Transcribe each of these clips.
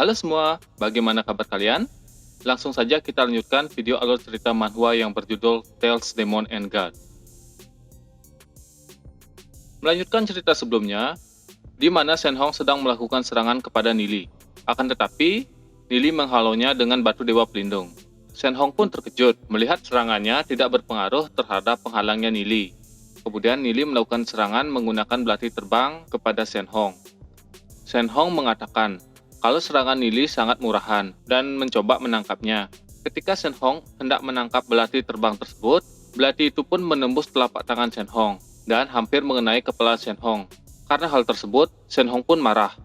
Halo semua, bagaimana kabar kalian? Langsung saja kita lanjutkan video alur cerita manhwa yang berjudul Tales Demon and God. Melanjutkan cerita sebelumnya, di mana Shenhong sedang melakukan serangan kepada Nili. Akan tetapi, Nili menghalaunya dengan batu dewa pelindung. Shenhong pun terkejut melihat serangannya tidak berpengaruh terhadap penghalangnya Nili. Kemudian Nili melakukan serangan menggunakan belati terbang kepada Shenhong. Shenhong mengatakan kalau serangan Nili sangat murahan dan mencoba menangkapnya. Ketika Shenhong hendak menangkap belati terbang tersebut, belati itu pun menembus telapak tangan Shenhong dan hampir mengenai kepala Shenhong. Karena hal tersebut, Shenhong pun marah.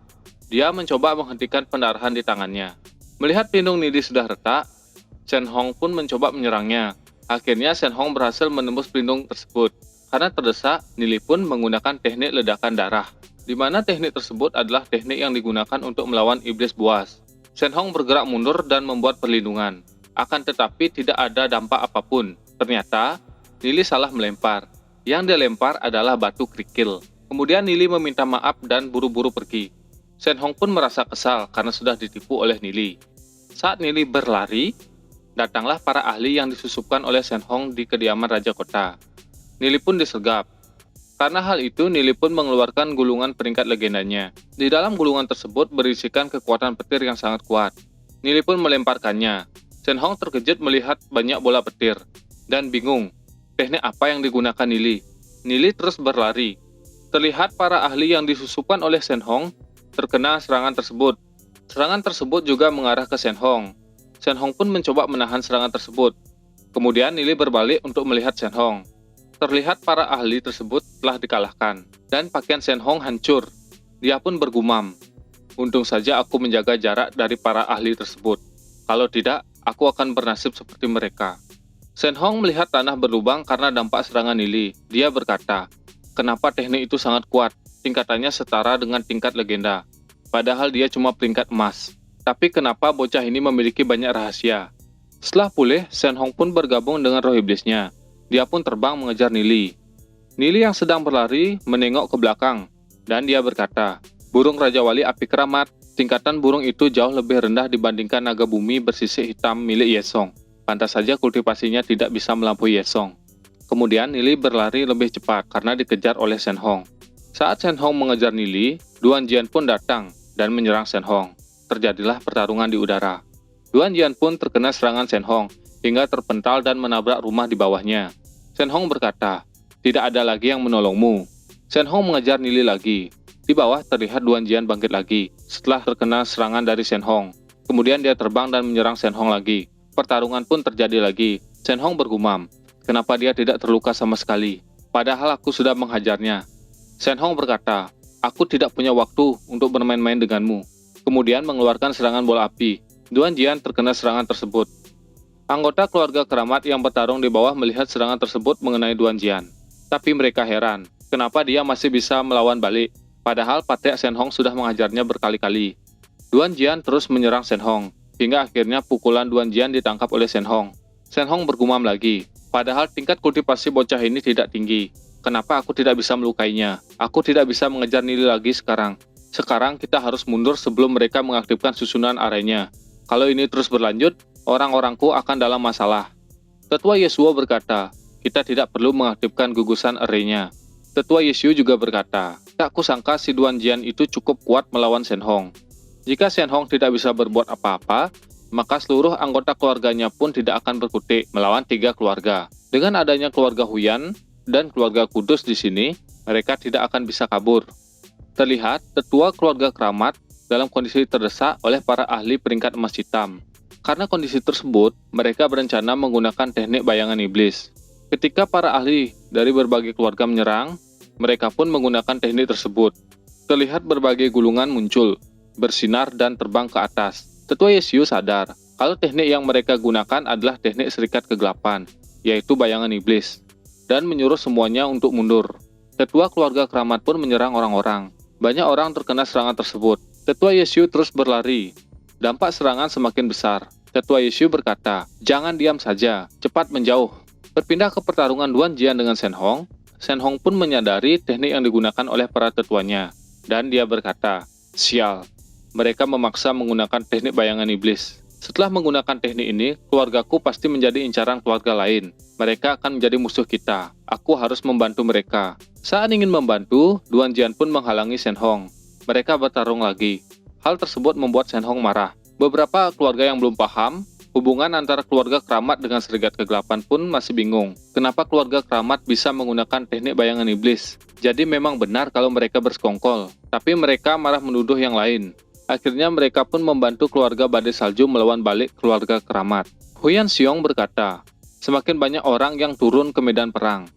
Dia mencoba menghentikan pendarahan di tangannya. Melihat pelindung Nili sudah retak, Shenhong pun mencoba menyerangnya. Akhirnya Shenhong berhasil menembus pelindung tersebut. Karena terdesak, Nili pun menggunakan teknik ledakan darah, di mana teknik tersebut adalah teknik yang digunakan untuk melawan iblis buas. Shenhong bergerak mundur dan membuat perlindungan. Akan tetapi tidak ada dampak apapun. Ternyata, Nili salah melempar. Yang dia lempar adalah batu kerikil. Kemudian Nili meminta maaf dan buru-buru pergi. Shenhong pun merasa kesal karena sudah ditipu oleh Nili. Saat Nili berlari, datanglah para ahli yang disusupkan oleh Shenhong di kediaman Raja Kota. Nili pun disergap. Karena hal itu, Nili pun mengeluarkan gulungan peringkat legendanya. Di dalam gulungan tersebut berisikan kekuatan petir yang sangat kuat. Nili pun melemparkannya. Shenhong terkejut melihat banyak bola petir, dan bingung teknik apa yang digunakan Nili. Nili terus berlari. Terlihat para ahli yang disusupkan oleh Shenhong terkena serangan tersebut. Serangan tersebut juga mengarah ke Shenhong. Shenhong pun mencoba menahan serangan tersebut. Kemudian Nili berbalik untuk melihat Shenhong. Terlihat para ahli tersebut telah dikalahkan, dan pakaian Shenhong hancur. Dia pun bergumam, "Untung saja aku menjaga jarak dari para ahli tersebut. Kalau tidak, aku akan bernasib seperti mereka." Shenhong melihat tanah berlubang karena dampak serangan Nili. Dia berkata, "Kenapa teknik itu sangat kuat? Tingkatannya setara dengan tingkat legenda. Padahal dia cuma peringkat emas. Tapi kenapa bocah ini memiliki banyak rahasia?" Setelah pulih, Shenhong pun bergabung dengan roh iblisnya. Dia pun terbang mengejar Nili. Nili yang sedang berlari menengok ke belakang, dan dia berkata, "Burung Raja Wali Api Keramat, tingkatan burung itu jauh lebih rendah dibandingkan naga bumi bersisik hitam milik Yesong. Pantas saja kultivasinya tidak bisa melampaui Yesong." Kemudian Nili berlari lebih cepat karena dikejar oleh Shenhong. Saat Shenhong mengejar Nili, Duan Jian pun datang dan menyerang Shenhong. Terjadilah pertarungan di udara. Duan Jian pun terkena serangan Shenhong hingga terpental dan menabrak rumah di bawahnya. Shenhong berkata, "Tidak ada lagi yang menolongmu." Shenhong mengejar Nili lagi. Di bawah terlihat Duan Jian bangkit lagi setelah terkena serangan dari Shenhong. Kemudian dia terbang dan menyerang Shenhong lagi. Pertarungan pun terjadi lagi. Shenhong bergumam, "Kenapa dia tidak terluka sama sekali? Padahal aku sudah menghajarnya." Shenhong berkata, "Aku tidak punya waktu untuk bermain-main denganmu." Kemudian mengeluarkan serangan bola api. Duan Jian terkena serangan tersebut. Anggota keluarga keramat yang bertarung di bawah melihat serangan tersebut mengenai Duan Jian. Tapi mereka heran, kenapa dia masih bisa melawan balik, padahal Patriark Shenhong sudah mengajarnya berkali-kali. Duan Jian terus menyerang Shenhong, hingga akhirnya pukulan Duan Jian ditangkap oleh Shenhong. Shenhong bergumam lagi, padahal tingkat kultivasi bocah ini tidak tinggi. Kenapa aku tidak bisa melukainya? Aku tidak bisa mengejar Nili lagi sekarang. Sekarang kita harus mundur sebelum mereka mengaktifkan susunan arenya. Kalau ini terus berlanjut, orang-orangku akan dalam masalah. Tetua Yeshuo berkata, "Kita tidak perlu mengaktifkan gugusan arenya." Tetua Yeshu juga berkata, "Tak kusangka si Duan Jian itu cukup kuat melawan Shenhong. Jika Shenhong tidak bisa berbuat apa-apa, maka seluruh anggota keluarganya pun tidak akan berkutik melawan 3 keluarga. Dengan adanya keluarga Huyan dan keluarga Kudus di sini, mereka tidak akan bisa kabur." Terlihat tetua keluarga keramat dalam kondisi terdesak oleh para ahli peringkat emas hitam. Karena kondisi tersebut, mereka berencana menggunakan teknik bayangan iblis. Ketika para ahli dari berbagai keluarga menyerang, mereka pun menggunakan teknik tersebut. Terlihat berbagai gulungan muncul, bersinar dan terbang ke atas. Tetua Yeshu sadar kalau teknik yang mereka gunakan adalah teknik serikat kegelapan, yaitu bayangan iblis, dan menyuruh semuanya untuk mundur. Tetua keluarga keramat pun menyerang orang-orang. Banyak orang terkena serangan tersebut. Tetua Yeshu terus berlari. Dampak serangan semakin besar. Tetua Yeshu berkata, "Jangan diam saja, cepat menjauh." Berpindah ke pertarungan Duan Jian dengan Shenhong, Shenhong pun menyadari teknik yang digunakan oleh para tetuanya, dan dia berkata, "Sial." mereka memaksa menggunakan teknik bayangan iblis. Setelah menggunakan teknik ini, keluargaku pasti menjadi incaran keluarga lain. Mereka akan menjadi musuh kita. Aku harus membantu mereka. Saat ingin membantu, Duan Jian pun menghalangi Shen Hong. Mereka bertarung lagi. Hal tersebut membuat Shen Hong marah. Beberapa keluarga yang belum paham hubungan antara keluarga keramat dengan Serikat Kegelapan pun masih bingung. Kenapa keluarga keramat bisa menggunakan teknik bayangan iblis? Jadi memang benar kalau mereka bersekongkol. Tapi mereka malah menuduh yang lain. Akhirnya mereka pun membantu keluarga Badai Salju melawan balik keluarga keramat. Huyan Xiong berkata, semakin banyak orang yang turun ke medan perang.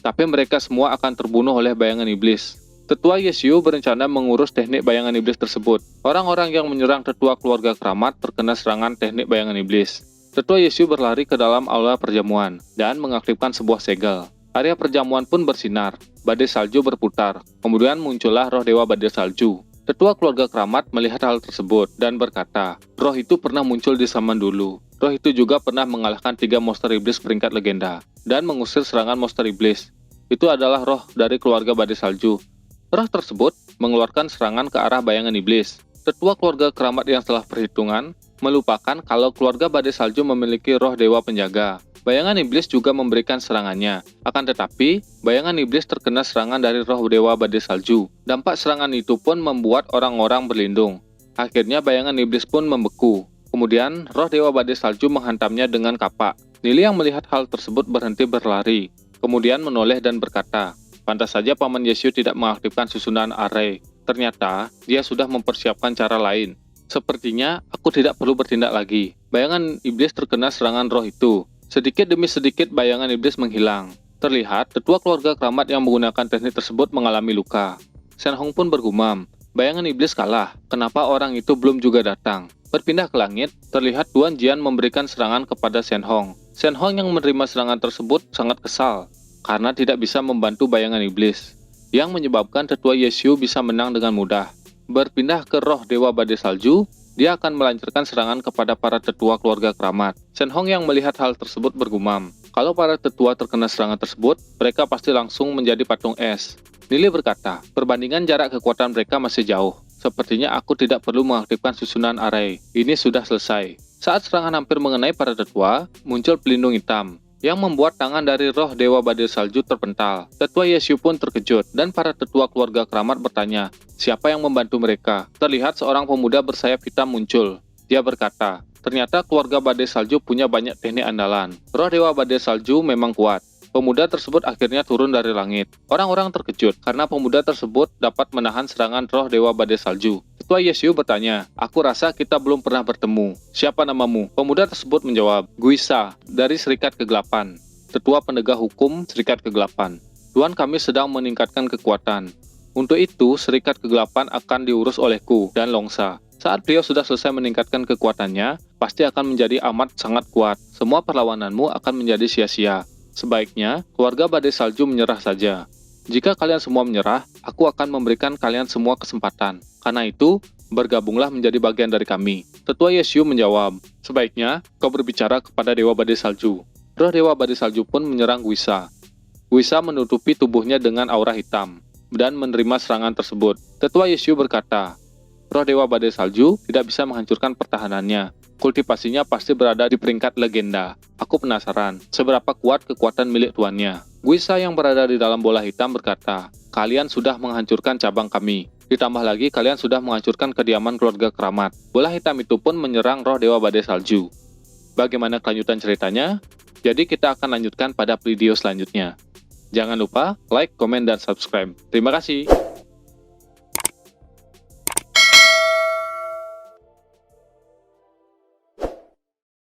Tapi mereka semua akan terbunuh oleh bayangan iblis. Tetua Yesiu berencana mengurus teknik bayangan iblis tersebut. Orang-orang yang menyerang tetua keluarga keramat terkena serangan teknik bayangan iblis. Tetua Yesiu berlari ke dalam aula perjamuan dan mengaktifkan sebuah segel. Area perjamuan pun bersinar. Badai salju berputar. Kemudian muncullah roh dewa badai salju. Tetua keluarga keramat melihat hal tersebut dan berkata, roh itu pernah muncul di zaman dulu. Roh itu juga pernah mengalahkan 3 monster iblis peringkat legenda dan mengusir serangan monster iblis. Itu adalah roh dari keluarga badai salju. Roh tersebut mengeluarkan serangan ke arah bayangan iblis. Tetua keluarga keramat yang setelah perhitungan melupakan kalau keluarga badai salju memiliki roh dewa penjaga. Bayangan iblis juga memberikan serangannya. Akan tetapi, bayangan iblis terkena serangan dari roh dewa badai salju. Dampak serangan itu pun membuat orang-orang berlindung. Akhirnya bayangan iblis pun membeku. Kemudian, roh dewa badai salju menghantamnya dengan kapak. Nili yang melihat hal tersebut berhenti berlari. Kemudian menoleh dan berkata, pantas saja Paman Yesiu tidak mengaktifkan susunan array. Ternyata, dia sudah mempersiapkan cara lain. Sepertinya, aku tidak perlu bertindak lagi. Bayangan iblis terkena serangan roh itu. Sedikit demi sedikit bayangan iblis menghilang. Terlihat, tetua keluarga keramat yang menggunakan teknik tersebut mengalami luka. Shen Hong pun bergumam, bayangan iblis kalah. Kenapa orang itu belum juga datang? Berpindah ke langit, terlihat Duan Jian memberikan serangan kepada Shen Hong. Shen Hong yang menerima serangan tersebut sangat kesal karena tidak bisa membantu bayangan iblis, yang menyebabkan tetua Yesiu bisa menang dengan mudah. Berpindah ke roh dewa badai salju, dia akan melancarkan serangan kepada para tetua keluarga keramat. Shen Hong yang melihat hal tersebut bergumam, kalau para tetua terkena serangan tersebut, mereka pasti langsung menjadi patung es. Nili berkata, perbandingan jarak kekuatan mereka masih jauh. Sepertinya aku tidak perlu mengaktifkan susunan array. Ini sudah selesai. Saat serangan hampir mengenai para tetua, muncul pelindung hitam yang membuat tangan dari roh dewa badai salju terpental. Tetua Yesiu pun terkejut, dan para tetua keluarga keramat bertanya, siapa yang membantu mereka? Terlihat seorang pemuda bersayap hitam muncul. Dia berkata, ternyata keluarga badai salju punya banyak teknik andalan. Roh dewa badai salju memang kuat. Pemuda tersebut akhirnya turun dari langit. Orang-orang terkejut karena pemuda tersebut dapat menahan serangan roh dewa badai salju. Tetua Yesiu bertanya, aku rasa kita belum pernah bertemu. Siapa namamu? Pemuda tersebut menjawab, Guisa, dari Serikat Kegelapan. Tetua penegak hukum Serikat Kegelapan. Tuan kami sedang meningkatkan kekuatan. Untuk itu, Serikat Kegelapan akan diurus olehku dan Longsa. Saat beliau sudah selesai meningkatkan kekuatannya, pasti akan menjadi amat sangat kuat. Semua perlawananmu akan menjadi sia-sia. Sebaiknya, keluarga badai salju menyerah saja. Jika kalian semua menyerah, aku akan memberikan kalian semua kesempatan. Karena itu, bergabunglah menjadi bagian dari kami. Tetua Yesiu menjawab, sebaiknya kau berbicara kepada dewa badai salju. Roh dewa badai salju pun menyerang Guisa. Guisa menutupi tubuhnya dengan aura hitam dan menerima serangan tersebut. Tetua Yesiu berkata, roh dewa badai salju tidak bisa menghancurkan pertahanannya. Kultivasinya pasti berada di peringkat legenda. Aku penasaran, seberapa kuat kekuatan milik tuannya. Guisa yang berada di dalam bola hitam berkata, kalian sudah menghancurkan cabang kami. Ditambah lagi kalian sudah menghancurkan kediaman keluarga keramat. Bola hitam itu pun menyerang roh dewa badai salju. Bagaimana kelanjutan ceritanya? Jadi kita akan lanjutkan pada video selanjutnya. Jangan lupa like, komen, dan subscribe. Terima kasih.